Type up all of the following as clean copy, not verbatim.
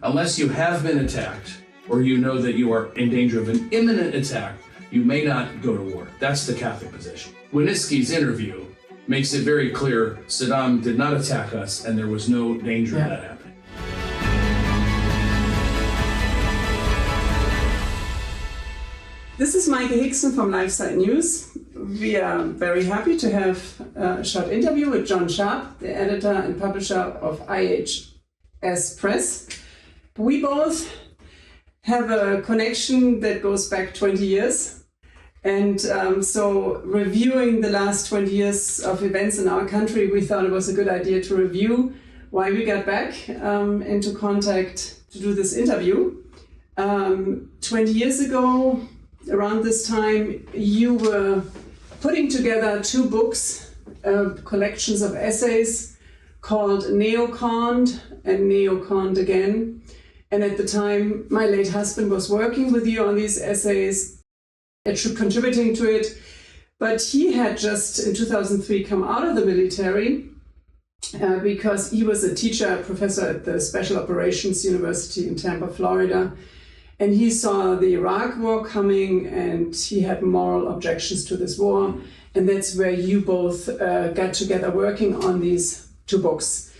unless you have been attacked or you know that you are in danger of an imminent attack, you may not go to war. That's the Catholic position. Winitsky's interview makes it very clear Saddam did not attack us and there was no danger of that happening. This is Maike Hickson from LifeSiteNews. We are very happy to have a short interview with John Sharpe, the editor and publisher of IHS Press. We both have a connection that goes back 20 years. And so reviewing the last 20 years of events in our country, we thought it was a good idea to review why we got back into contact to do this interview. 20 years ago, around this time, you were putting together two books, collections of essays called Neoconned and Neoconned again. And at the time, my late husband was working with you on these essays, contributing to it. But he had just in 2003 come out of the military because he was a teacher, professor at the Special Operations University in Tampa, Florida. And he saw the Iraq war coming and he had moral objections to this war. And that's where you both got together working on these two books.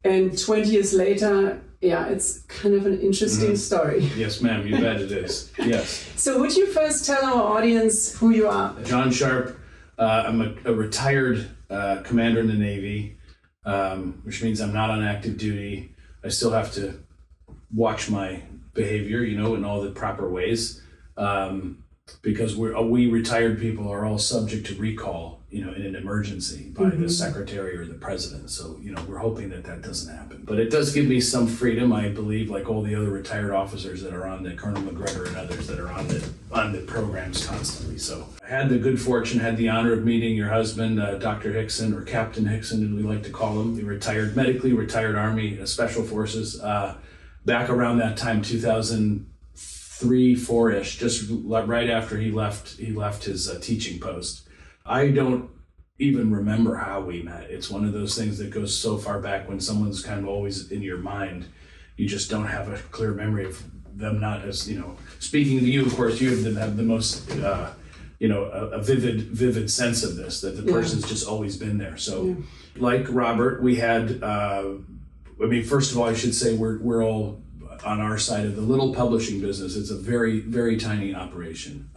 And 20 years later, it's kind of an interesting story. Yes, ma'am, you bet it is. Yes. So would you first tell our audience who you are? John Sharpe. I'm a retired commander in the Navy, which means I'm not on active duty. I still have to watch my behavior, in all the proper ways, because we retired people are all subject to recall, in an emergency by the secretary or the president. So, we're hoping that doesn't happen. But it does give me some freedom, I believe, like all the other retired officers that are on the Colonel McGregor and others that are on the programs constantly. So I had the good fortune, had the honor of meeting your husband, Dr. Hickson, or Captain Hickson, as we like to call him. He medically retired Army Special Forces. Back around that time, 2003, 4-ish, just right after he left his teaching post. I don't even remember how we met. It's one of those things that goes so far back when someone's kind of always in your mind. You just don't have a clear memory of them not as, speaking to you, of course, you have the most, a vivid sense of this, that the person's just always been there. So like Robert, we had, first of all, I should say we're all on our side of the little publishing business. It's a very, very tiny operation.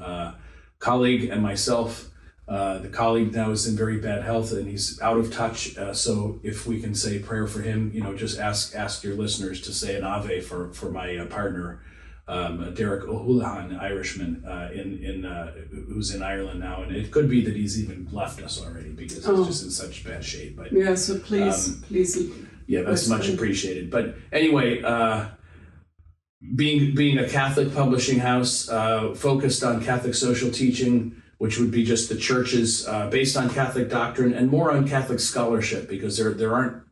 Colleague and myself, the colleague now is in very bad health and he's out of touch. So if we can say a prayer for him, just ask your listeners to say an Ave for my partner, Derek O'Houlihan, Irishman, who's in Ireland now. And it could be that he's even left us already because he's just in such bad shape. But so please. Yeah, that's much appreciated. But anyway, being a Catholic publishing house focused on Catholic social teaching, which would be just the churches based on Catholic doctrine and more on Catholic scholarship, because there aren't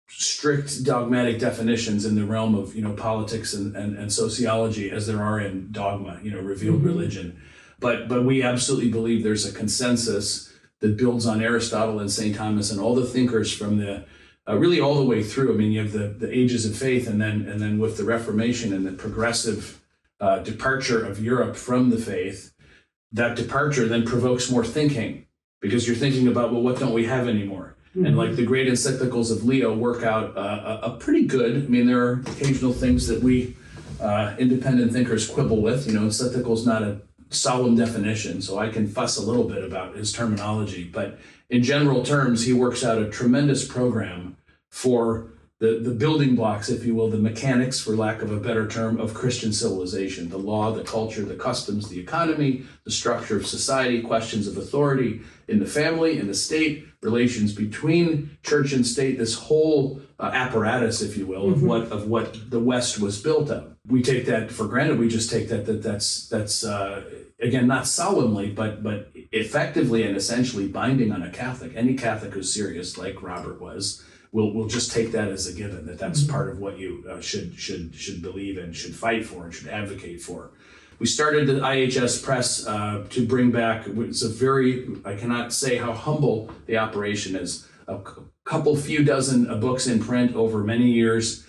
strict dogmatic definitions in the realm of politics and sociology as there are in dogma, revealed religion. But we absolutely believe there's a consensus that builds on Aristotle and St. Thomas and all the thinkers from the really all the way through. You have the ages of faith, and then with the Reformation and the progressive departure of Europe from the faith, that departure then provokes more thinking, because you're thinking about, well, what don't we have anymore? And like the great encyclicals of Leo work out a pretty good. There are occasional things that we independent thinkers quibble with. Encyclical's not a solemn definition, so I can fuss a little bit about his terminology, but in general terms, he works out a tremendous program for the building blocks, if you will, the mechanics, for lack of a better term, of Christian civilization: the law, the culture, the customs, the economy, the structure of society, questions of authority in the family, in the state, relations between church and state, this whole apparatus, if you will, of what the West was built of. We take that for granted. We just take that's again, not solemnly, but effectively and essentially binding on a Catholic. Any Catholic who's serious, like Robert was, will just take that as a given, that's part of what you should believe and should fight for and should advocate for. We started the IHS Press to bring back, I cannot say how humble the operation is, a few dozen books in print over many years.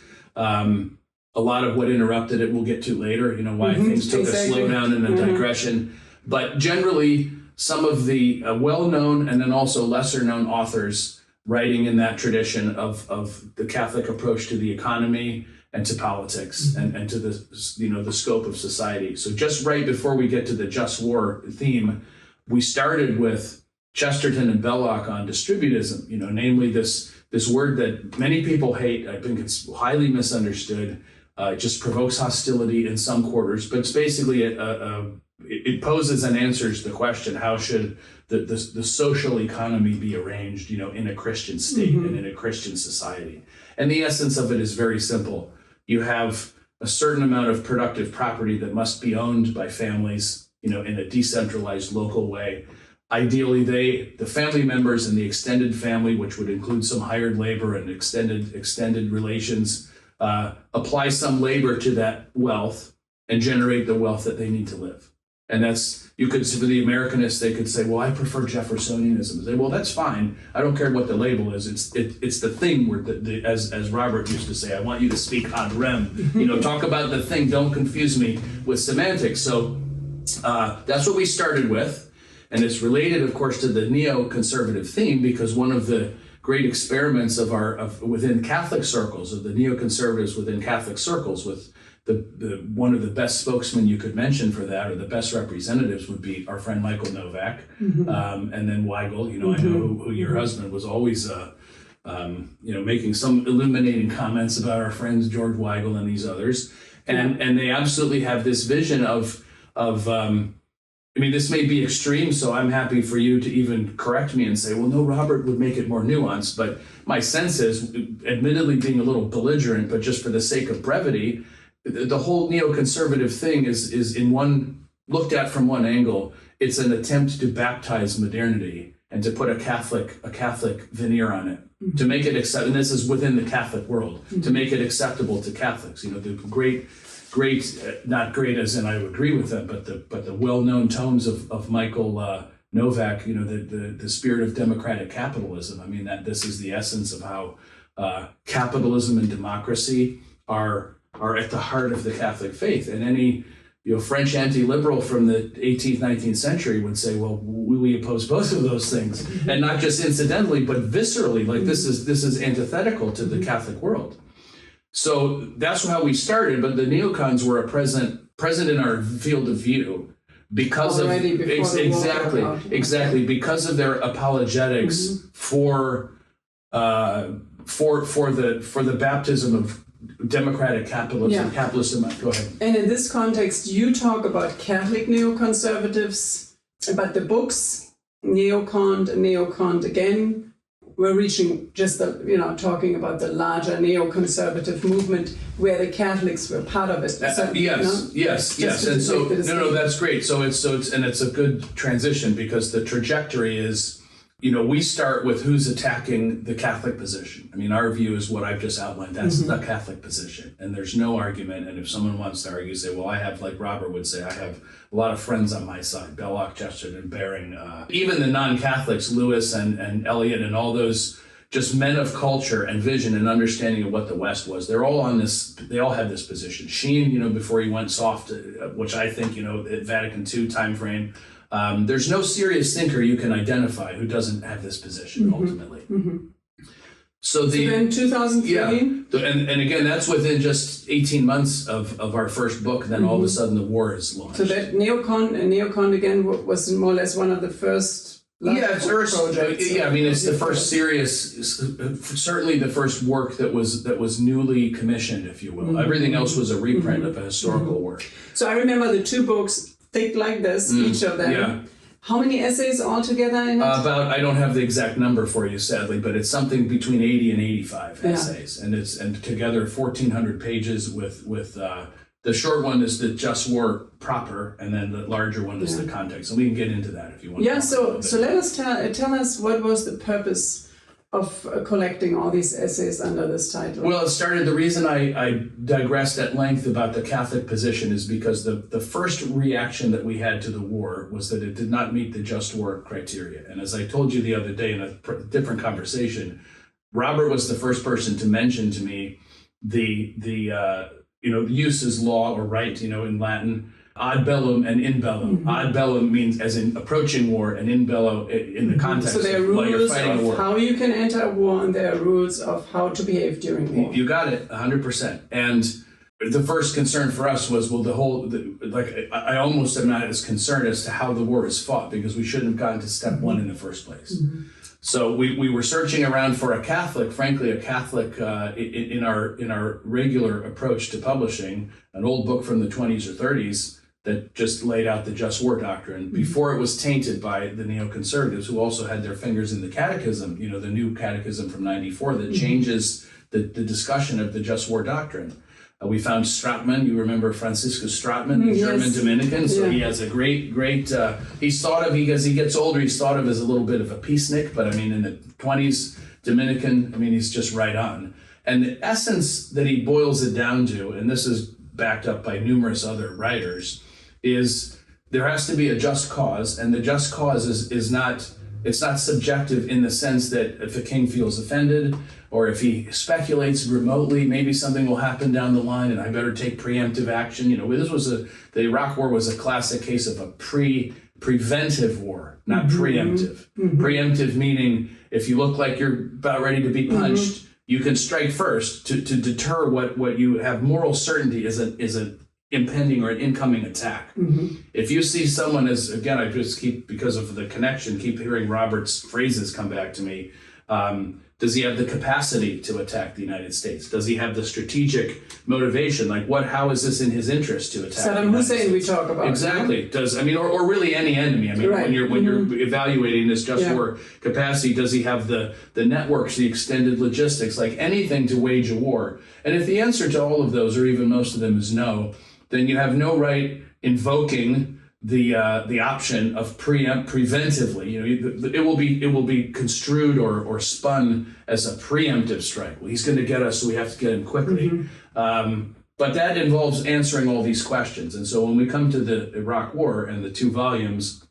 a lot of what interrupted it we'll get to later, why things took a slowdown and a digression. But generally, some of the well-known and then also lesser-known authors writing in that tradition of the Catholic approach to the economy and to politics and to the scope of society. So just right before we get to the just war theme, we started with Chesterton and Belloc on distributism, namely this word that many people hate. I think it's highly misunderstood. It just provokes hostility in some quarters, but it's basically it poses and answers the question: how should the social economy be arranged, in a Christian state and in a Christian society? And the essence of it is very simple. You have a certain amount of productive property that must be owned by families, in a decentralized local way. Ideally, the family members and the extended family, which would include some hired labor and extended relations, apply some labor to that wealth and generate the wealth that they need to live. And for the Americanists, they could say, well, I prefer Jeffersonianism. Say, well, that's fine. I don't care what the label is. It's the thing where, as Robert used to say, I want you to speak ad rem. Talk about the thing. Don't confuse me with semantics. So that's what we started with. And it's related, of course, to the neoconservative theme, because one of the great experiments within Catholic circles, of the neoconservatives within Catholic circles, with one of the best spokesmen you could mention for that, or the best representatives, would be our friend Michael Novak, and then Weigel. I know who your husband was always, making some illuminating comments about our friends George Weigel and these others, and they absolutely have this vision of. This may be extreme, so I'm happy for you to even correct me and say, well, no, Robert would make it more nuanced. But my sense is, admittedly being a little belligerent, but just for the sake of brevity, the whole neoconservative thing is looked at from one angle. It's an attempt to baptize modernity and to put a Catholic veneer on it, to make it accept. And this is within the Catholic world, to make it acceptable to Catholics. The great, not great as in I agree with them, but the well-known tomes of Michael Novak, the spirit of democratic capitalism. That this is the essence of how capitalism and democracy are at the heart of the Catholic faith. And any French anti-liberal from the 18th, 19th century would say, well, we oppose both of those things, and not just incidentally, but viscerally. Like this is antithetical to the Catholic world. So that's how we started, but the neocons were present in our field of view because because of their apologetics for the baptism of democratic capitalism. Go ahead. And in this context, you talk about Catholic neoconservatives, but the books Neoconned and Neoconned again, we're reaching just talking about the larger neoconservative movement where the Catholics were part of it. So, yes. And so that's great. So it's a good transition, because the trajectory is, we start with who's attacking the Catholic position. Our view is what I've just outlined. That's the Catholic position, and there's no argument. And if someone wants to argue, say, well, I have, like Robert would say, I have a lot of friends on my side, Belloc, Chesterton, Baring, even the non-Catholics, Lewis and Eliot, and all those just men of culture and vision and understanding of what the West was. They're all on this. They all had this position. Sheen, before he went soft, which I think, at Vatican II timeframe. There's no serious thinker you can identify who doesn't have this position ultimately. So then 2003? And again, that's within just 18 months of our first book. Then all of a sudden the war is launched. So that Neoconned again was more or less one of the first. It's the first serious, certainly the first work that was newly commissioned, if you will. Everything else was a reprint of a historical work. So I remember the two books. Thick like this, each of them. Yeah. How many essays altogether in it? I don't have the exact number for you, sadly, but it's something between 80 and 85 essays, and together 1,400 pages. With the short one is the just war proper, and then the larger one is the context. And we can get into that if you want. Yeah. So let us tell us what was the purpose of collecting all these essays under this title. Well, the reason I digressed at length about the Catholic position is because the first reaction that we had to the war was that it did not meet the just war criteria. And as I told you the other day in a different conversation, Robert was the first person to mention to me the the use is law or right, in Latin. Ad bellum and in bellum. Ad bellum means as in approaching war, and in bello in the context so there are of while you're rules fighting a war. of how you can enter a war, and there are rules of how to behave during war. You got it, 100%. And the first concern for us was, well, I almost am not as concerned as to how the war is fought, because we shouldn't have gotten to step one in the first place. So we were searching around for a Catholic, frankly, in our regular approach to publishing, an old book from the 20s or 30s that just laid out the just war doctrine before it was tainted by the neoconservatives, who also had their fingers in the catechism, the new catechism from 94 that changes the discussion of the just war doctrine. We found Stratman. You remember Franciscus Stratman, the German Dominican. So he has a great, he's thought of, as he gets older, he's thought of as a little bit of a peacenik, but in the 20s, Dominican, he's just right on. And the essence that he boils it down to, and this is backed up by numerous other writers, is there has to be a just cause, and the just cause is not, it's not subjective in the sense that if a king feels offended, or if he speculates remotely, maybe something will happen down the line and I better take preemptive action. The Iraq War was a classic case of a preventive war, not preemptive. Preemptive meaning if you look like you're about ready to be punched, you can strike first to deter what you have moral certainty is an impending or an incoming attack. If you see someone as, again, I just because of the connection, keep hearing Robert's phrases come back to me. Does he have the capacity to attack the United States? Does he have the strategic motivation? How is this in his interest to attack Saddam Hussein we talk about. Exactly. Or really any enemy. When you're evaluating this just war capacity, does he have the networks, the extended logistics, anything to wage a war? And if the answer to all of those, or even most of them, is no, then you have no right invoking the option of preventively. It will be construed or spun as a preemptive strike. Well, he's going to get us, so we have to get him quickly. But that involves answering all these questions. And so when we come to the Iraq War and the 2 volumes,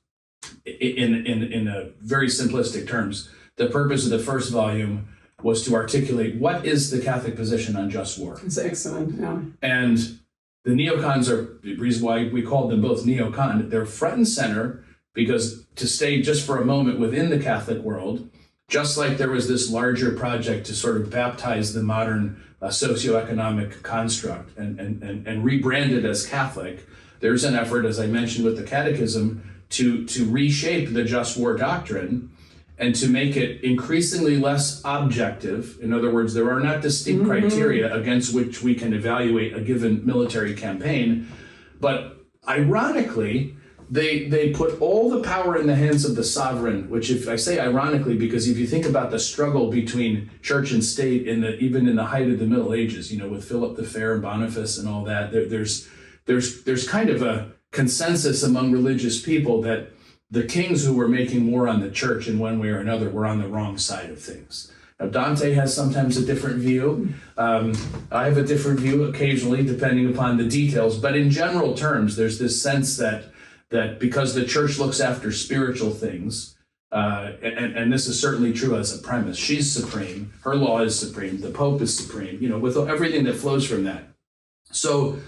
in a very simplistic terms, the purpose of the first volume was to articulate what is the Catholic position on just war. It's excellent, yeah. And the neocons are the reason why we called them both neoconned. They're front and center because, to stay just for a moment within the Catholic world, just like there was this larger project to sort of baptize the modern socioeconomic construct and rebrand it as Catholic, there's an effort, as I mentioned with the catechism, to reshape the just war doctrine and to make it increasingly less objective. In other words, there are not distinct criteria against which we can evaluate a given military campaign. But ironically, they put all the power in the hands of the sovereign, which, if I say ironically, because if you think about the struggle between church and state even in the height of the Middle Ages, with Philip the Fair and Boniface and all that, there's kind of a consensus among religious people that the kings who were making war on the church in one way or another were on the wrong side of things. Now, Dante has sometimes a different view. I have a different view occasionally, depending upon the details. But in general terms, there's this sense that because the church looks after spiritual things, and this is certainly true as a premise, she's supreme, her law is supreme, the Pope is supreme, with everything that flows from that. So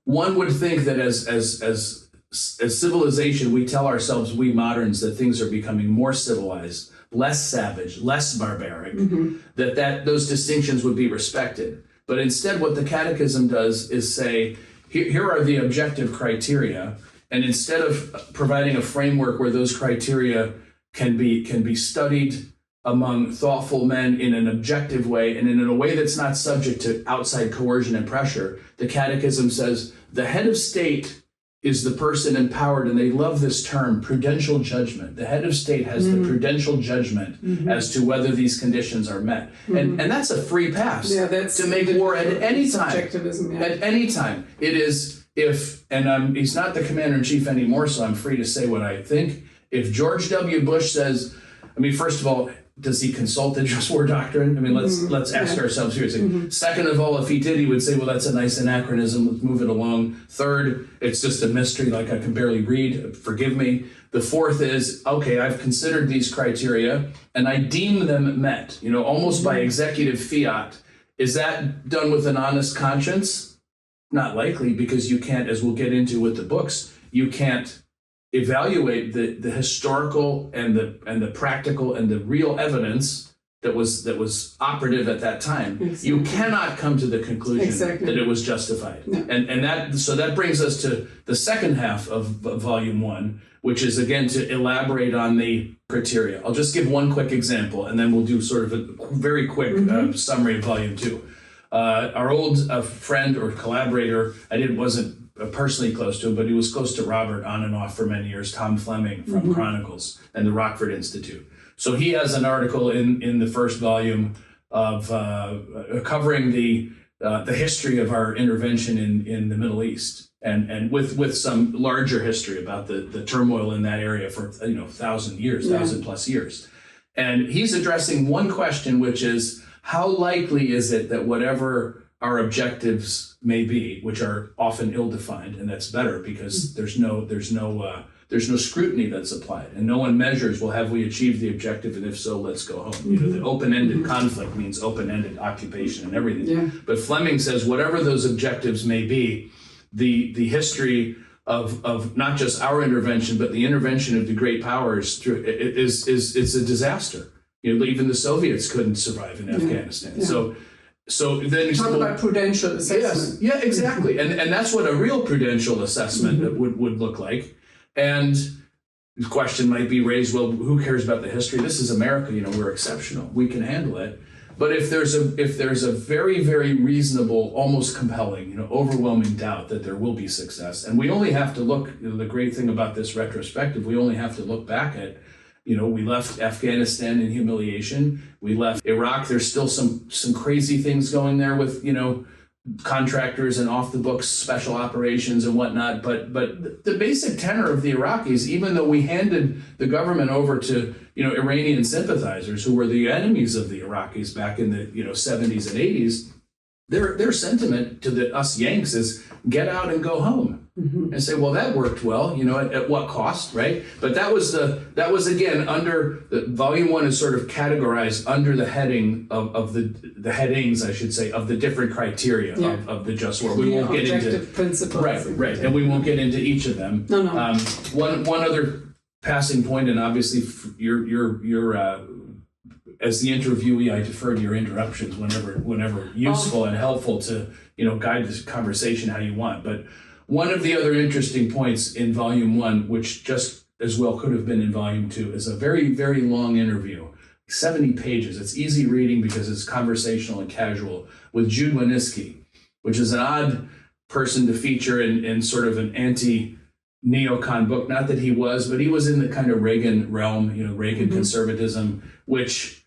one would think that as civilization, we tell ourselves, we moderns, that things are becoming more civilized, less savage, less barbaric, that those distinctions would be respected. But instead, what the Catechism does is say, here are the objective criteria, and instead of providing a framework where those criteria can be studied among thoughtful men in an objective way and in a way that's not subject to outside coercion and pressure, the Catechism says the head of state is the person empowered, and they love this term, prudential judgment. The head of state has the prudential judgment as to whether these conditions are met. And that's a free pass to make war at any time. At any time. It is, he's not the commander-in-chief anymore, so I'm free to say what I think. If George W. Bush says, first of all, does he consult the just war doctrine? Let's ask ourselves here. Second of all, if he did, he would say, well, that's a nice anachronism. Let's move it along. Third, it's just a mystery, I can barely read. Forgive me. The fourth is, okay, I've considered these criteria and I deem them met, almost by executive fiat. Is that done with an honest conscience? not likely, because you can't, as we'll get into with the books, you can't evaluate the historical and the practical and the real evidence that was operative at that time. Exactly. You cannot come to the conclusion Exactly. that it was justified. No. And that brings us to the second half of volume 1, which is again to elaborate on the criteria. I'll just give one quick example, and then we'll do sort of a very quick summary of volume 2. Our old friend or collaborator, wasn't personally close to him, but he was close to Robert on and off for many years, Tom Fleming from Chronicles and the Rockford Institute. So he has an article in the first volume of covering the history of our intervention in the Middle East, and with some larger history about the turmoil in that area for 1,000 years, 1,000+ years. And he's addressing one question, which is, how likely is it that whatever our objectives may be, which are often ill-defined, and that's better because there's no scrutiny that's applied, and no one measures, well, have we achieved the objective, and if so, let's go home. The open-ended conflict means open-ended occupation and everything. Yeah. But Fleming says whatever those objectives may be, the history of not just our intervention, but the intervention of the great powers is a disaster. Even the Soviets couldn't survive in Afghanistan. Yeah. So then you talk about prudential assessment. Yes, yeah, exactly, and that's what a real prudential assessment would look like. And the question might be raised: well, who cares about the history? This is America. We're exceptional. We can handle it. But if there's a very, very reasonable, almost compelling, overwhelming doubt that there will be success, and we only have to look. The great thing about this retrospective, we only have to look back at. We left Afghanistan in humiliation. We left Iraq. There's still some crazy things going there with, contractors and off the books special operations and whatnot. But the basic tenor of the Iraqis, even though we handed the government over to, Iranian sympathizers who were the enemies of the Iraqis back in the, 70s and 80s, their sentiment to us Yanks is get out and go home. And say, well, that worked well, at what cost, right? But that was again under the volume 1 is sort of categorized under the heading of the headings, I should say, of the different criteria of the just war. We won't get into principles. Right, and we won't get into each of them. No. One other passing point, and obviously you're as the interviewee, I defer to your interruptions whenever useful and helpful to guide this conversation how you want, but. One of the other interesting points in volume 1, which just as well could have been in volume 2, is a very, very long interview, 70 pages. It's easy reading because it's conversational and casual with Jude Wanniski, which is an odd person to feature in sort of an anti-neocon book. Not that he was, but he was in the kind of Reagan realm, Reagan conservatism, which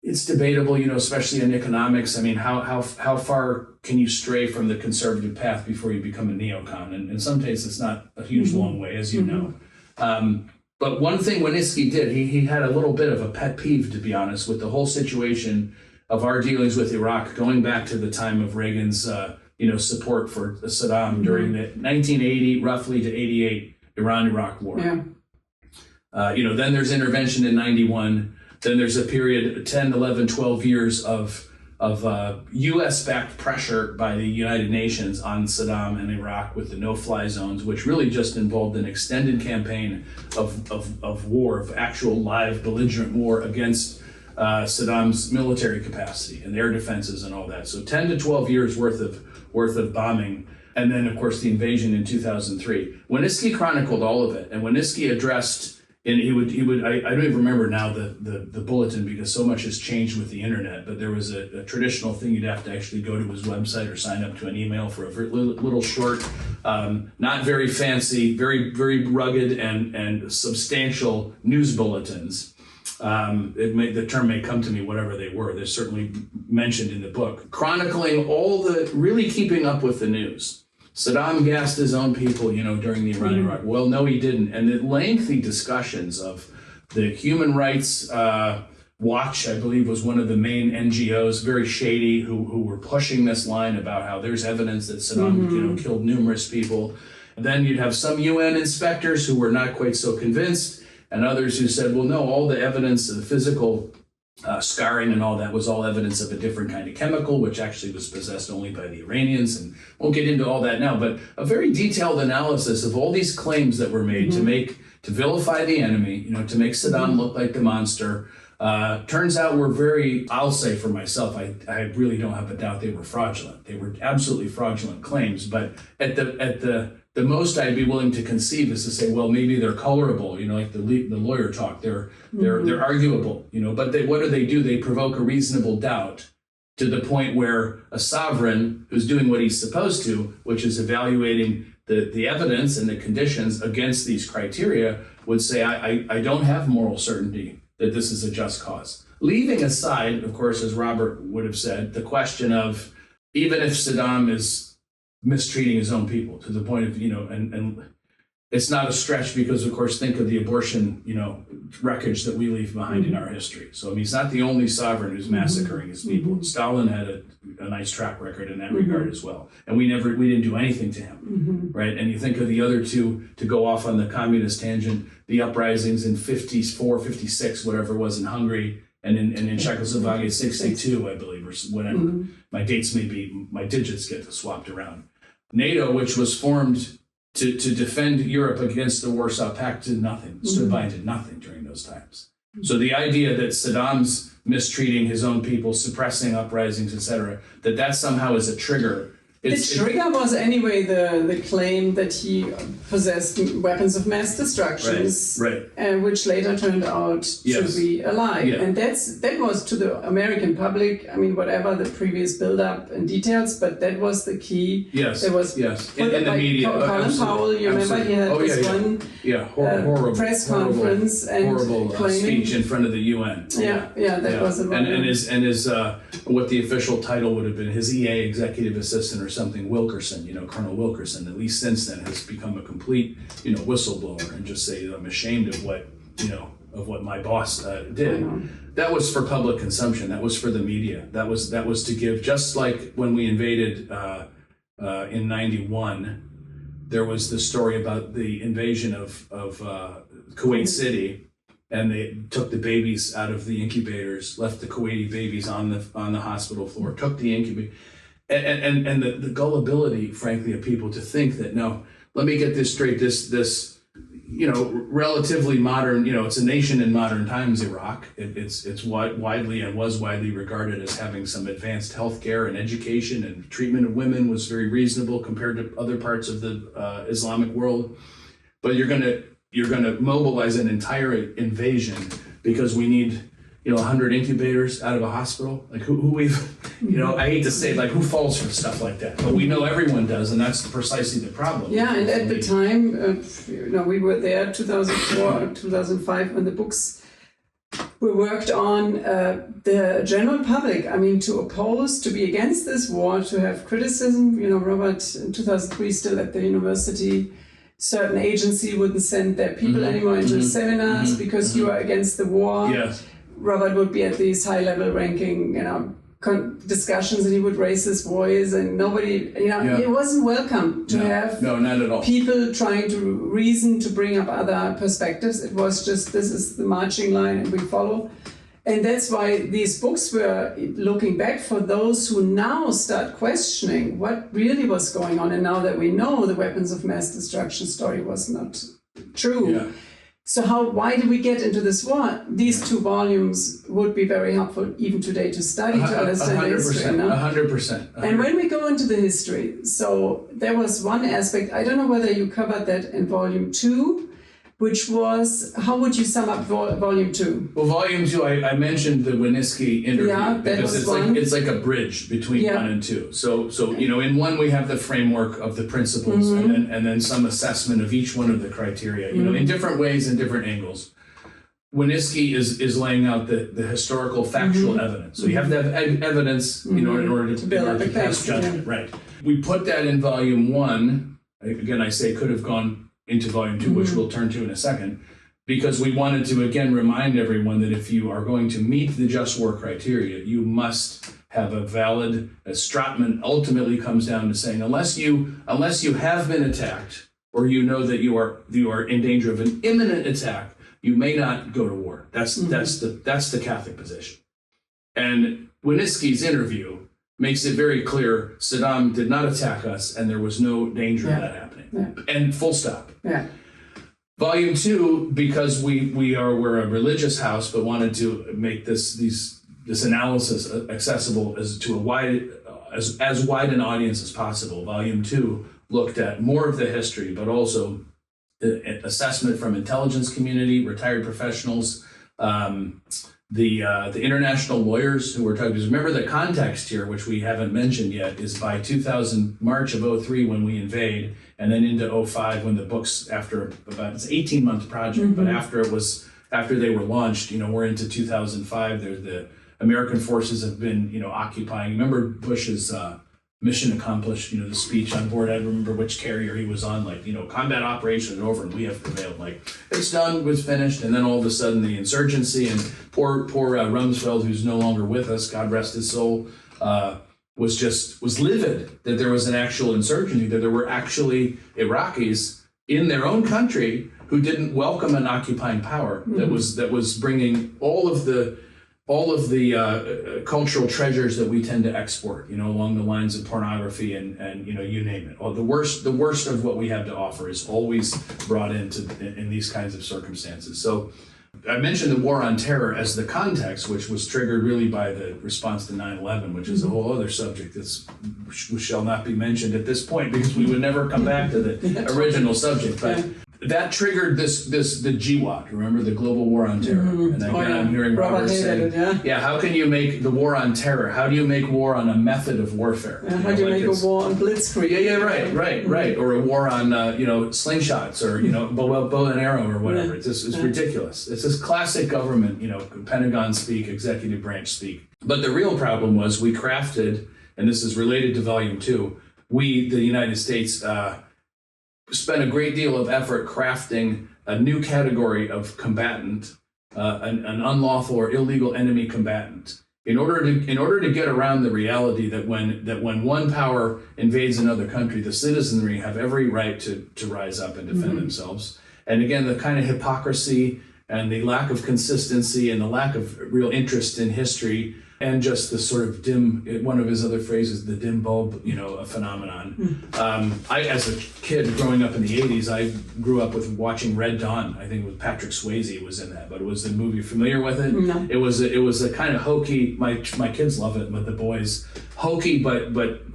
it's debatable, especially in economics. I mean, how far can you stray from the conservative path before you become a neocon? And in some cases, it's not a huge long way, as you know. But one thing Wanniski did, he had a little bit of a pet peeve, to be honest, with the whole situation of our dealings with Iraq, going back to the time of Reagan's, support for Saddam during the 1980, roughly to 88 Iran-Iraq war. Yeah. Then there's intervention in 91. Then there's a period, 10, 11, 12 years of U.S.-backed pressure by the United Nations on Saddam and Iraq with the no-fly zones, which really just involved an extended campaign of war, of actual live belligerent war against Saddam's military capacity and air defenses and all that. So 10 to 12 years worth of bombing. And then, of course, the invasion in 2003. Wanniski chronicled all of it, and Wanniski addressed. And he would. I don't even remember now the bulletin because so much has changed with the internet. But there was a traditional thing you'd have to actually go to his website or sign up to an email for a little short, not very fancy, very very rugged and substantial news bulletins. The term may come to me, whatever they were. They're certainly mentioned in the book, chronicling really keeping up with the news. Saddam gassed his own people, during the Iran-Iraq. Well, no, he didn't. And the lengthy discussions of the Human Rights Watch, I believe, was one of the main NGOs, very shady, who were pushing this line about how there's evidence that Saddam, killed numerous people. And then you'd have some UN inspectors who were not quite so convinced, and others who said, well, no, all the evidence of the physical scarring and all that was all evidence of a different kind of chemical, which actually was possessed only by the Iranians, and won't get into all that now, but a very detailed analysis of all these claims that were made to vilify the enemy, to make Saddam look like the monster. Turns out I'll say for myself, I really don't have a doubt they were fraudulent. They were absolutely fraudulent claims, but at the most I'd be willing to conceive is to say, well, maybe they're colorable, like the lawyer talk. They're arguable, but what do? They provoke a reasonable doubt to the point where a sovereign who's doing what he's supposed to, which is evaluating the evidence and the conditions against these criteria, would say, I don't have moral certainty that this is a just cause. Leaving aside, of course, as Robert would have said, the question of even if Saddam is mistreating his own people to the point of, and it's not a stretch because, of course, think of the abortion, wreckage that we leave behind in our history. So, he's not the only sovereign who's massacring his people. Stalin had a nice track record in that regard as well. And we didn't do anything to him, right? And you think of the other two, to go off on the communist tangent, the uprisings in 54, 56, whatever it was in Hungary, and in Czechoslovakia, 62, I believe, or whatever. My digits get swapped around. NATO, which was formed to defend Europe against the Warsaw Pact, did nothing, stood by and did nothing during those times. So the idea that Saddam's mistreating his own people, suppressing uprisings, etc., that somehow is a trigger. The trigger was anyway the claim that he possessed weapons of mass destruction, right. Which later turned out to be a lie. Yeah. And that was to the American public, whatever the previous build-up and details, but that was the key. Yes, there was, in the media. Colin Powell, you remember, he had horrible press conference and horrible speech in front of the UN. That was a and his what the official title would have been, his EA executive assistant or something, Wilkerson, Colonel Wilkerson, at least since then has become a complete, whistleblower and just say, I'm ashamed of what my boss did. That was for public consumption. That was for the media. That was to give, just like when we invaded in 91, there was the story about the invasion of Kuwait City, and they took the babies out of the incubators, left the Kuwaiti babies on the hospital floor, took the incubator. And the gullibility, frankly, of people to think that, no, let me get this straight, this relatively modern, it's a nation in modern times, Iraq. It's widely and was widely regarded as having some advanced healthcare and education, and treatment of women was very reasonable compared to other parts of the Islamic world. But you're gonna mobilize an entire invasion because we need 100 incubators out of a hospital. Like who we've, I hate to say, who falls for stuff like that, but we know everyone does, and that's precisely the problem. Yeah, and at the time, we were there 2004, 2005 when the books were worked on. The general public, to oppose, to be against this war, to have criticism. Robert in 2003 still at the university. Certain agency wouldn't send their people anymore into seminars because you are against the war. Yes. Robert would be at these high-level ranking, discussions, and he would raise his voice, and nobody, it wasn't welcome to have not at all. People trying to reason to bring up other perspectives. It was just, this is the marching line, and we follow. And that's why these books were looking back for those who now start questioning what really was going on. And now that we know the weapons of mass destruction story was not true. Yeah. So why did we get into this war? These two volumes would be very helpful even today to study, to understand the history. 100%. And when we go into the history, so there was one aspect, I don't know whether you covered that in volume 2, which was, how would you sum up volume 2? Well, volume 2, I mentioned the Winitsky interview because it's like a bridge between 1 and 2. So in 1 we have the framework of the principles and then some assessment of each one of the criteria, in different ways and different angles. Winitsky is laying out the historical factual evidence. So you have to have evidence in order to pass judgment. Right. We put that in volume 1. Again, I say could have gone into volume 2, which we'll turn to in a second, because we wanted to again remind everyone that if you are going to meet the just war criteria, you must have a valid, as Stratman ultimately comes down to saying, unless you have been attacked, or that you are in danger of an imminent attack, you may not go to war. That's the Catholic position. And Winitsky's interview makes it very clear Saddam did not attack us and there was no danger of that happening. And full stop. Volume 2, because we're a religious house, but wanted to make this analysis accessible as wide an audience as possible. Volume 2 looked at more of the history, but also assessment from intelligence community, retired professionals, the international lawyers who were talking. Because remember, the context here, which we haven't mentioned yet, is by March of 03 when we invade, and then into 05 when the books, after about it's an 18-month project, but after they were launched, we're into 2005. The American forces have been, occupying. Remember Bush's mission accomplished, the speech on board. I don't remember which carrier he was on, combat operation over and we have prevailed. It's done, was finished. And then all of a sudden the insurgency and poor Rumsfeld, who's no longer with us, God rest his soul, was livid that there was an actual insurgency, that there were actually Iraqis in their own country who didn't welcome an occupying power that was bringing all of the cultural treasures that we tend to export, along the lines of pornography and you name it. The worst of what we have to offer is always brought in these kinds of circumstances. So I mentioned the war on terror as the context, which was triggered really by the response to 9/11, which is a whole other subject which shall not be mentioned at this point because we would never come back to the original subject. But that triggered the GWOT, remember, the Global War on Terror. And again, I'm hearing Robert say, how can you make the war on terror? How do you make war on a method of warfare? How do you make a war on blitzkrieg? Right. Or a war on, slingshots or, bow and arrow or whatever. It's ridiculous. It's this classic government, Pentagon speak, executive branch speak. But the real problem was we crafted, and this is related to Volume 2, the United States, spent a great deal of effort crafting a new category of combatant, an unlawful or illegal enemy combatant, in order to get around the reality that when one power invades another country, the citizenry have every right to rise up and defend themselves. And again, the kind of hypocrisy and the lack of consistency and the lack of real interest in history, and just the sort of one of his other phrases, the dim bulb, a phenomenon. I, as a kid growing up in the 80s, I grew up with watching Red Dawn. I think it was Patrick Swayze was in that, but it was the movie. Familiar with it? No. It was a kind of hokey, my kids love it, but the boys, hokey, but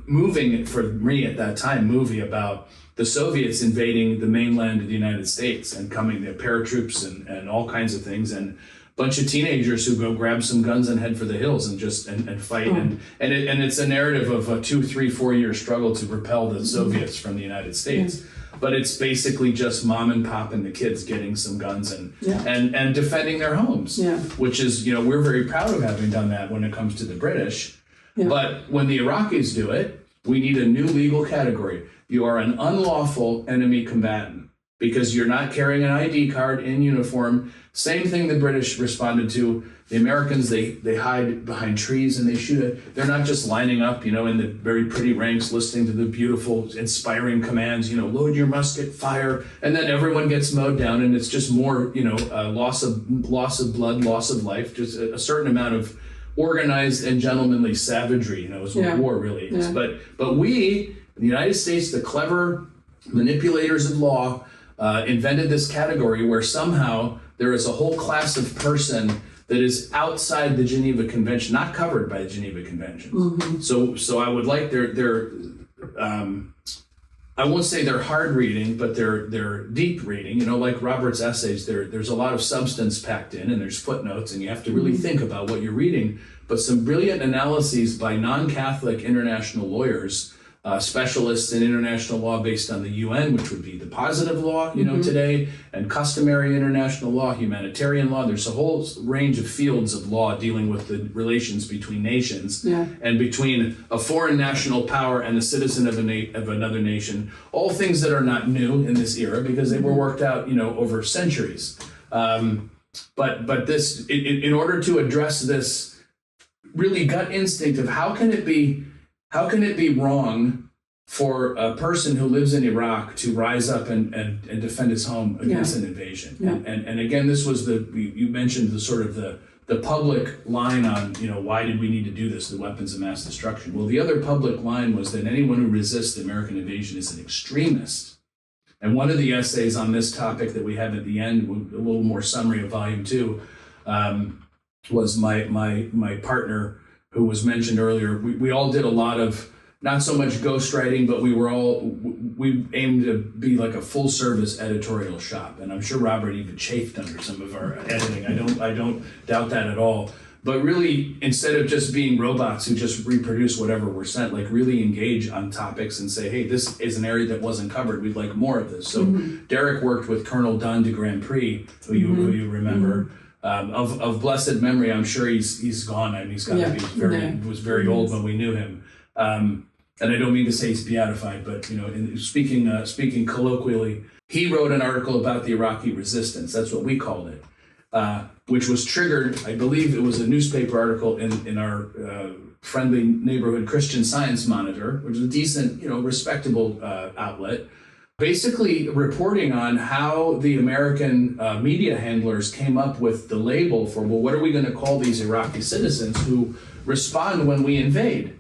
moving for me at that time, movie about the Soviets invading the mainland of the United States and coming, the paratroops and all kinds of things, and bunch of teenagers who go grab some guns and head for the hills and just and fight and it's a narrative of a 2, 3, 4 year struggle to repel the Soviets from the United States. But it's basically just mom and pop and the kids getting some guns and defending their homes, which is, we're very proud of having done that when it comes to the British. But when the Iraqis do it, we need a new legal category. You are an unlawful enemy combatant because you're not carrying an ID card in uniform. Same thing the British responded to. The Americans, they hide behind trees and they shoot it. They're not just lining up, in the very pretty ranks, listening to the beautiful, inspiring commands, load your musket, fire, and then everyone gets mowed down, and it's just more, loss of blood, loss of life, just a certain amount of organized and gentlemanly savagery, is what war really is. But we, the United States, the clever manipulators of law, invented this category where somehow there is a whole class of person that is outside the Geneva Convention, not covered by the Geneva Convention. So I would like their I won't say they're hard reading, but they're deep reading. Like Robert's essays, there's a lot of substance packed in, and there's footnotes, and you have to really think about what you're reading. But some brilliant analyses by non-Catholic international lawyers, specialists in international law based on the UN, which would be the positive law, today, and customary international law, humanitarian law. There's a whole range of fields of law dealing with the relations between nations and between a foreign national power and a citizen of another nation. All things that are not new in this era because they were worked out, over centuries. But this, in order to address this really gut instinct of how can it be wrong for a person who lives in Iraq to rise up and defend his home against an invasion? And again, this was you mentioned the sort of the the public line on, why did we need to do this, the weapons of mass destruction. Well, the other public line was that anyone who resists the American invasion is an extremist. And one of the essays on this topic that we have at the end, a little more summary of volume 2, was my partner who was mentioned earlier. We all did a lot of, not so much ghostwriting, but we aimed to be like a full service editorial shop. And I'm sure Robert even chafed under some of our editing. I don't doubt that at all. But really, instead of just being robots who just reproduce whatever we're sent, like really engage on topics and say, hey, this is an area that wasn't covered. We'd like more of this. So Derek worked with Colonel Don de Grand Prix, who you remember. Of blessed memory, I'm sure he's gone. I mean, he's got to be was very old when we knew him. And I don't mean to say he's beatified, but speaking colloquially, he wrote an article about the Iraqi resistance. That's what we called it, which was triggered. I believe it was a newspaper article in our friendly neighborhood Christian Science Monitor, which is a decent, respectable outlet. Basically reporting on how the American media handlers came up with the label for, well, what are we going to call these Iraqi citizens who respond when we invade?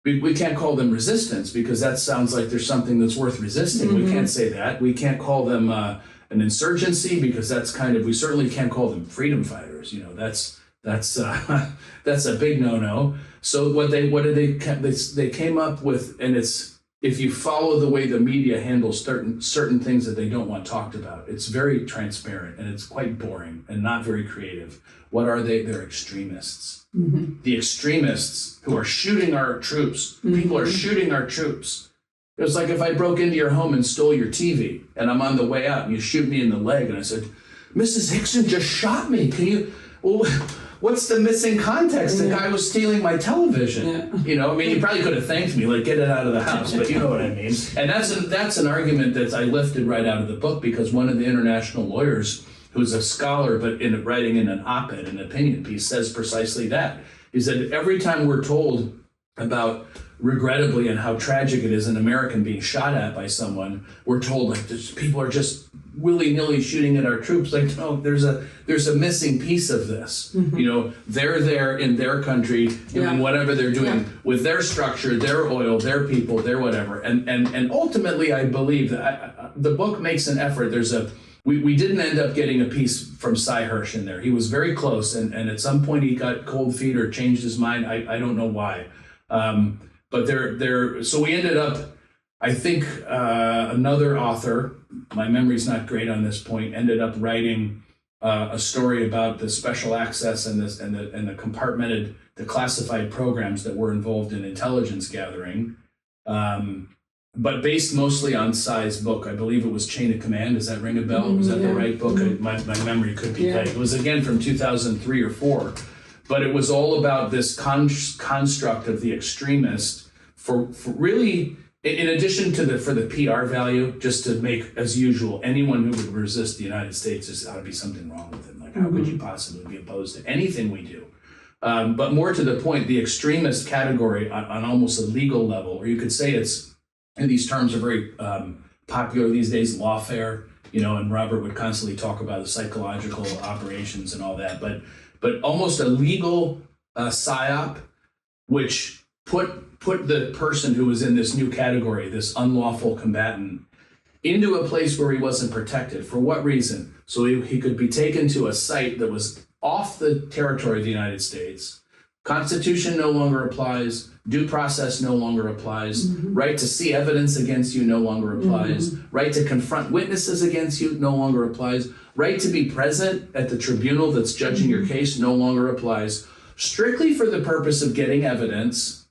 We can't call them resistance because that sounds like there's something that's worth resisting. We can't say that. We can't call them an insurgency because that's we certainly can't call them freedom fighters. That's a big no-no. So they came up with, and it's, if you follow the way the media handles certain things that they don't want talked about, it's very transparent and it's quite boring and not very creative. What are they? They're extremists. The extremists who are shooting our troops. People are shooting our troops. It was like if I broke into your home and stole your TV and I'm on the way out and you shoot me in the leg and I said, Mrs. Hickson just shot me. What's the missing context? The guy was stealing my television. You probably could have thanked me, like get it out of the house, but you know what I mean. And that's an argument that I lifted right out of the book because one of the international lawyers who's a scholar, but writing in an op-ed, an opinion piece, says precisely that. He said, every time we're told about, regrettably, and how tragic it is an American being shot at by someone, we're told like people are just willy-nilly shooting at our troops. Like, no, there's a missing piece of this. They're there in their country doing whatever they're doing with their structure, their oil, their people, their whatever. And ultimately, I believe that the book makes an effort. We didn't end up getting a piece from Cy Hirsch in there. He was very close, and at some point he got cold feet or changed his mind. I don't know why. But so we ended up, I think another author, my memory's not great on this point, ended up writing a story about the special access and the compartmented, the classified programs that were involved in intelligence gathering. But based mostly on Cy's book. I believe it was Chain of Command. Does that ring a bell? Was that the right book? My memory could be vague. It was, again, from 2003 or 4. But it was all about this construct of the extremist for really, in addition to for the PR value, just to make, as usual, anyone who would resist the United States, there's got to be something wrong with them. Like, how could you possibly be opposed to anything we do? But more to the point, the extremist category on almost a legal level, or you could say it's, and these terms are very popular these days, lawfare, and Robert would constantly talk about the psychological operations and all that, but almost a legal psyop, which put the person who was in this new category, this unlawful combatant, into a place where he wasn't protected. For what reason? So he could be taken to a site that was off the territory of the United States. Constitution no longer applies. Due process no longer applies. Right to see evidence against you no longer applies. Right to confront witnesses against you no longer applies. Right to be present at the tribunal that's judging your case no longer applies. Strictly for the purpose of getting evidence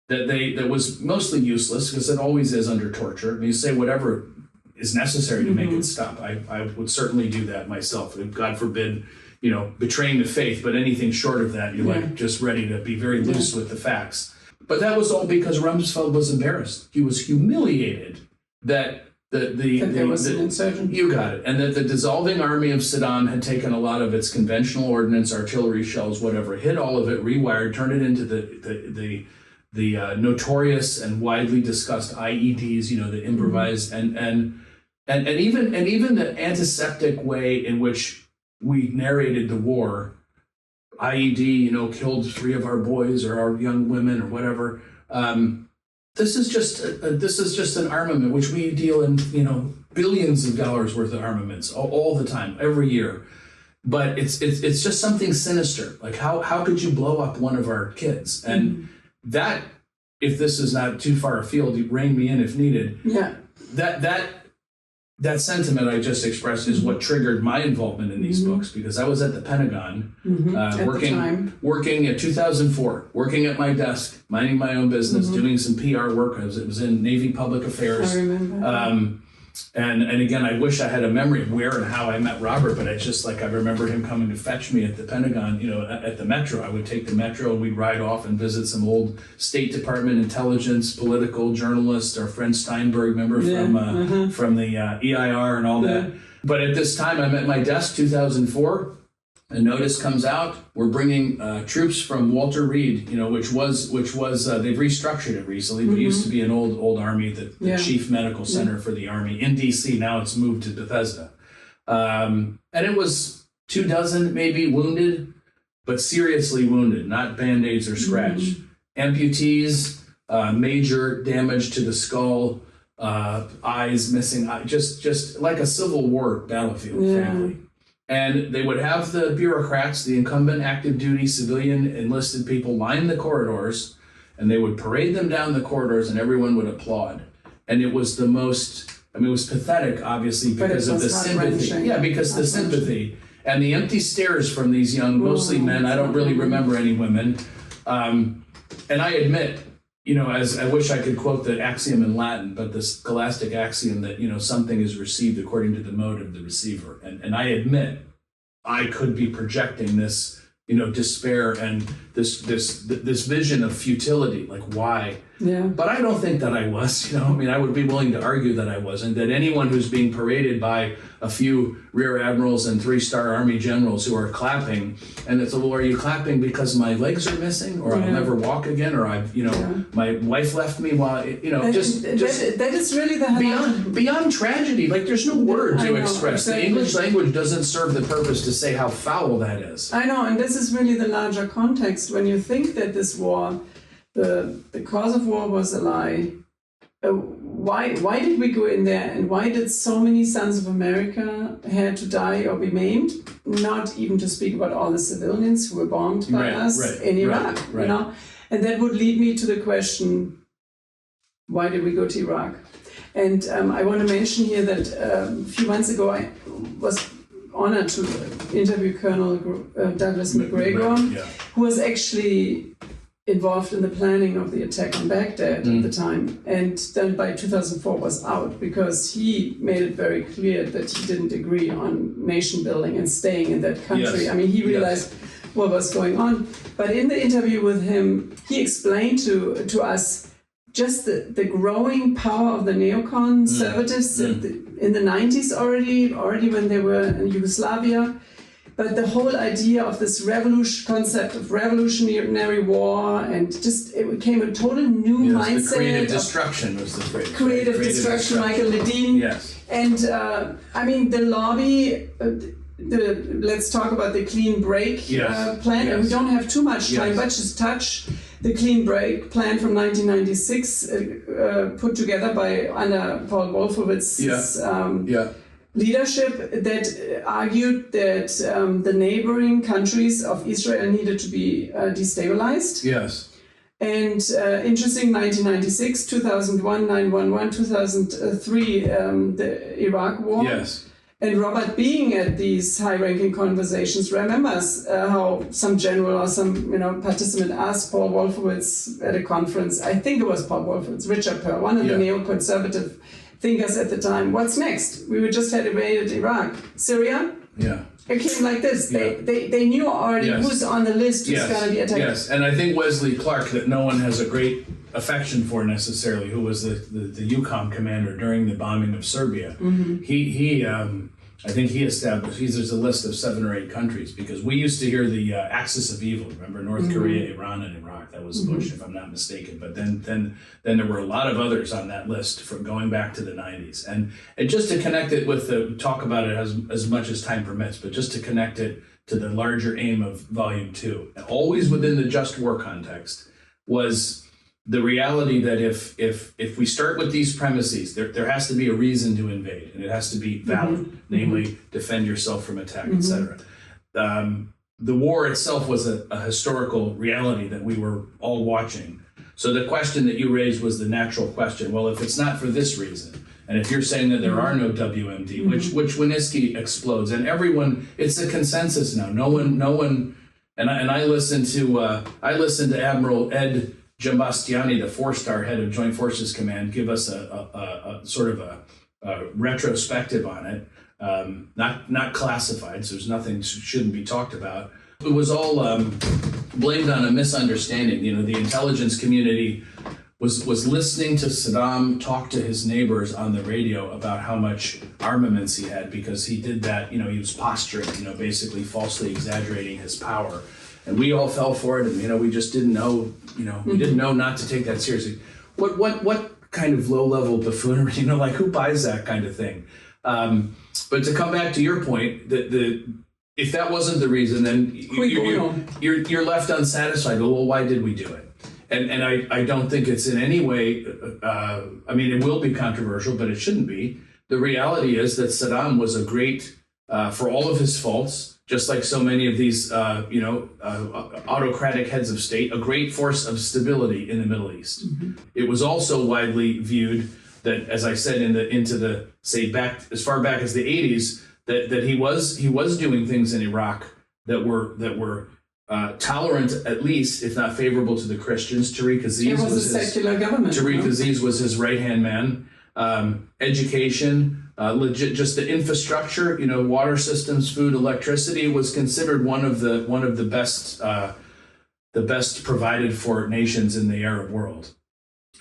that was mostly useless, because it always is under torture. I mean, you say whatever is necessary to make it stop. I would certainly do that myself. God forbid, betraying the faith, but anything short of that, you're like just ready to be very loose with the facts. But that was all because Rumsfeld was embarrassed. He was humiliated that there was an insurgent. You got it. And that the dissolving army of Saddam had taken a lot of its conventional ordnance, artillery shells, whatever, hit all of it, rewired, turned it into the notorious and widely discussed IEDs, the improvised and even the antiseptic way in which we narrated the war IED, killed 3 of our boys or our young women or whatever. This is just an armament which we deal in, billions of dollars worth of armaments all the time, every year. But it's just something sinister. Like how could you blow up one of our kids? And that, if this is not too far afield, you rein me in if needed. Yeah. That sentiment I just expressed is what triggered my involvement in these books, because I was at the Pentagon working at 2004, working at my desk, minding my own business, doing some PR work. It was in Navy Public Affairs. I remember. And again, I wish I had a memory of where and how I met Robert, but it's just like I remember him coming to fetch me at the Pentagon, at the Metro. I would take the Metro and we'd ride off and visit some old State Department intelligence, political journalists, our friend Steinberg, remember from the EIR and all that. But at this time, I'm at my desk, 2004. A notice comes out. We're bringing troops from Walter Reed, which was they've restructured it recently, but it used to be an old army, the chief medical center for the army in DC. Now it's moved to Bethesda, and it was 24 maybe wounded, but seriously wounded, not band-aids or scratch, amputees, major damage to the skull, eyes missing, just like a Civil War battlefield, frankly. And they would have the bureaucrats, the incumbent active duty civilian enlisted people line the corridors, and they would parade them down the corridors and everyone would applaud. And it was it was pathetic, obviously, because of the sympathy. Yeah, because the sympathy and the empty stares from these young, mostly men. I don't really remember any women. And I admit, as I wish I could quote the axiom in Latin, but the scholastic axiom that, something is received according to the mode of the receiver. And I admit I could be projecting this, despair and this vision of futility, like why? Yeah. But I don't think that I was, I would be willing to argue that I wasn't, that anyone who's being paraded by a few rear admirals and 3-star army generals who are clapping, and it's, well, are you clapping because my legs are missing, or I'll never walk again, or my wife left me while, that is really the beyond tragedy. Like there's no word to express. Exactly. The English language doesn't serve the purpose to say how foul that is. I know, and this is really the larger context. When you think that this war, the cause of war was a lie. Why did we go in there, and why did so many sons of America had to die or be maimed? Not even to speak about all the civilians who were bombed by us in Iraq. And that would lead me to the question: why did we go to Iraq? And I want to mention here that a few months ago I was honored to interview Colonel Douglas McGregor, who was actually involved in the planning of the attack on Baghdad at the time, and then by 2004 was out because he made it very clear that he didn't agree on nation building and staying in that country. Yes. I mean, he realized what was going on. But in the interview with him, he explained to us just the growing power of the neoconservatives in the 90s already when they were in Yugoslavia. But the whole idea of this concept of revolutionary war, and just it became a total new mindset. The creative destruction was the phrase. Creative destruction, Michael Ledeen. Yes. And the lobby. Let's talk about the clean break plan. Yes. And we don't have too much time, but just touch the clean break plan from 1996, put together under Paul Wolfowitz's leadership, that argued that the neighboring countries of Israel needed to be destabilized. Yes. And interesting, 1996, 2001, 9/11, 2003, the Iraq War. Yes. And Robert, being at these high-ranking conversations, remembers how some general or some participant asked Paul Wolfowitz at a conference. I think it was Paul Wolfowitz, Richard Perl, one of the neoconservative thinkers at the time. What's next? We just had invaded Iraq, Syria. Yeah. It came like this. Yeah. They knew already who's on the list who's going to be attacked. Yes, and I think Wesley Clark, that no one has a great affection for necessarily, who was the EUCOM commander during the bombing of Serbia. Mm-hmm. I think he established, there's a list of 7 or 8 countries, because we used to hear the axis of evil, remember, North Korea, Iran, and Iraq. That was Bush, if I'm not mistaken. But then there were a lot of others on that list from going back to the 90s. And just to connect it with talk about it as much as time permits, but just to connect it to the larger aim of Volume 2, always within the just war context, was the reality that if we start with these premises, there has to be a reason to invade, and it has to be valid, namely defend yourself from attack, etc. The war itself was a historical reality that we were all watching. So the question that you raised was the natural question. Well, if it's not for this reason, and if you're saying that there are no WMD, which Winitsky explodes, and everyone, it's a consensus now. No one, and I listened to Admiral Ed Jambastiani, the 4-star head of Joint Forces Command, give us a sort of a retrospective on it, not classified, so there's nothing shouldn't be talked about. It was all blamed on a misunderstanding. The intelligence community was listening to Saddam talk to his neighbors on the radio about how much armaments he had, because he did that. He was posturing, basically falsely exaggerating his power. And we all fell for it, and we just didn't know, we didn't know not to take that seriously. What kind of low-level buffoonery, who buys that kind of thing? But to come back to your point, if that wasn't the reason, then you're left unsatisfied. Well, why did we do it? And I don't think it's in any way. It will be controversial, but it shouldn't be. The reality is that Saddam was a great, for all of his faults, just like so many of these, autocratic heads of state, a great force of stability in the Middle East. It was also widely viewed that, as I said, back as far back as the 80s, that he was doing things in Iraq that were tolerant, at least, if not favorable to the Christians. Tariq Aziz was a secular government. Tariq Aziz was his right-hand man. Education. Just the infrastructure, water systems, food, electricity was considered one of the best provided for nations in the Arab world.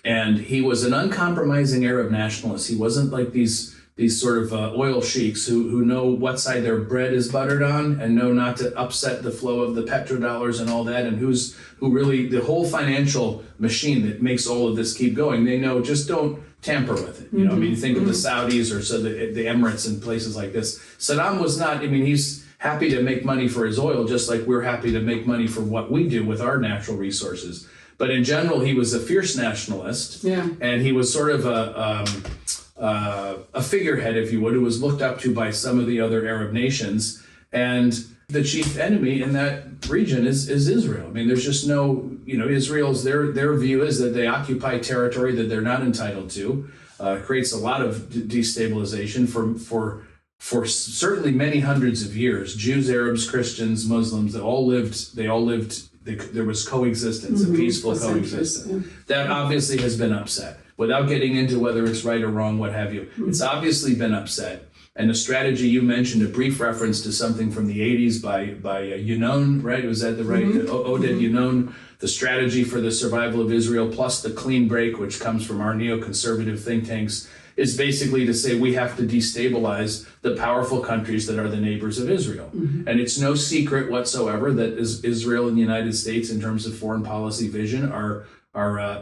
And he was an uncompromising Arab nationalist. He wasn't like these sort of oil sheiks who know what side their bread is buttered on and know not to upset the flow of the petrodollars and all that, and who really, the whole financial machine that makes all of this keep going, they know, just don't tamper with it. You think of the Saudis or the Emirates and places like this. Saddam was not, he's happy to make money for his oil, just like we're happy to make money for what we do with our natural resources. But in general, he was a fierce nationalist, and he was sort of a figurehead, if you would, who was looked up to by some of the other Arab nations. And the chief enemy in that region is Israel. There's just no, Israel's, their view is that they occupy territory that they're not entitled to. Creates a lot of destabilization for certainly many hundreds of years. Jews, Arabs, Christians, Muslims, they all lived, there was coexistence, a peaceful coexistence. That obviously has been upset. Without getting into whether it's right or wrong, what have you, it's obviously been upset. And the strategy you mentioned, a brief reference to something from the 80s by Yunon, right? Was that the right? Oded Yunon, the strategy for the survival of Israel, plus the clean break, which comes from our neoconservative think tanks, is basically to say we have to destabilize the powerful countries that are the neighbors of Israel. And it's no secret whatsoever that Israel and the United States, in terms of foreign policy vision, are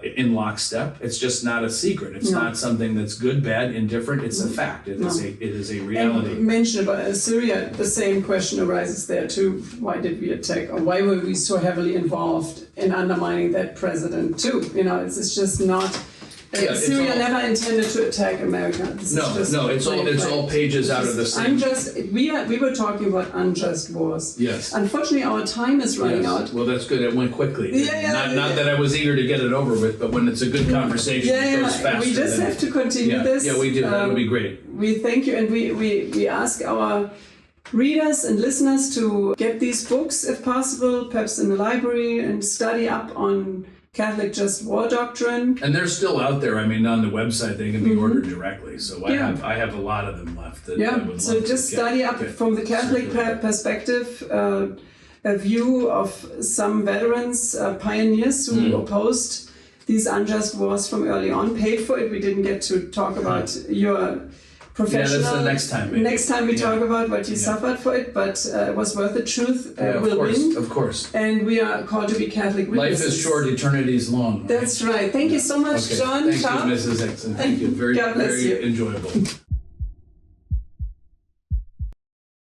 in lockstep. It's just not a secret. It's not something that's good, bad, indifferent. It's a fact. It is a reality. And mentioned about Syria, the same question arises there too. Why did we attack, or why were we so heavily involved in undermining that president too? It's just not. Syria never intended to attack America. It's all pages out of the same. We were talking about unjust wars. Yes. Unfortunately, our time is running out. Well, that's good. It went quickly. Not that I was eager to get it over with, but when it's a good conversation, it goes faster. We just have to continue this. Yeah, we do. That would be great. We thank you, and we ask our readers and listeners to get these books, if possible, perhaps in the library, and study up on Catholic just war doctrine. And they're still out there. On the website, they can be ordered directly. So I have a lot of them left. So just study up from the Catholic perspective, a view of some veterans, pioneers who opposed these unjust wars from early on, paid for it. We didn't get to talk about your professional. Yeah, that's the next time. Maybe. Next time we Yeah. talk about what you suffered for it, but it was worth the truth. Yeah, Will win. of course. And we are called to be Catholic witnesses. Life is short, eternity is long. That's right. Thank you so much, Okay. John. Thank you, Mrs. Hickson. Thank you. Very, God bless very you. enjoyable.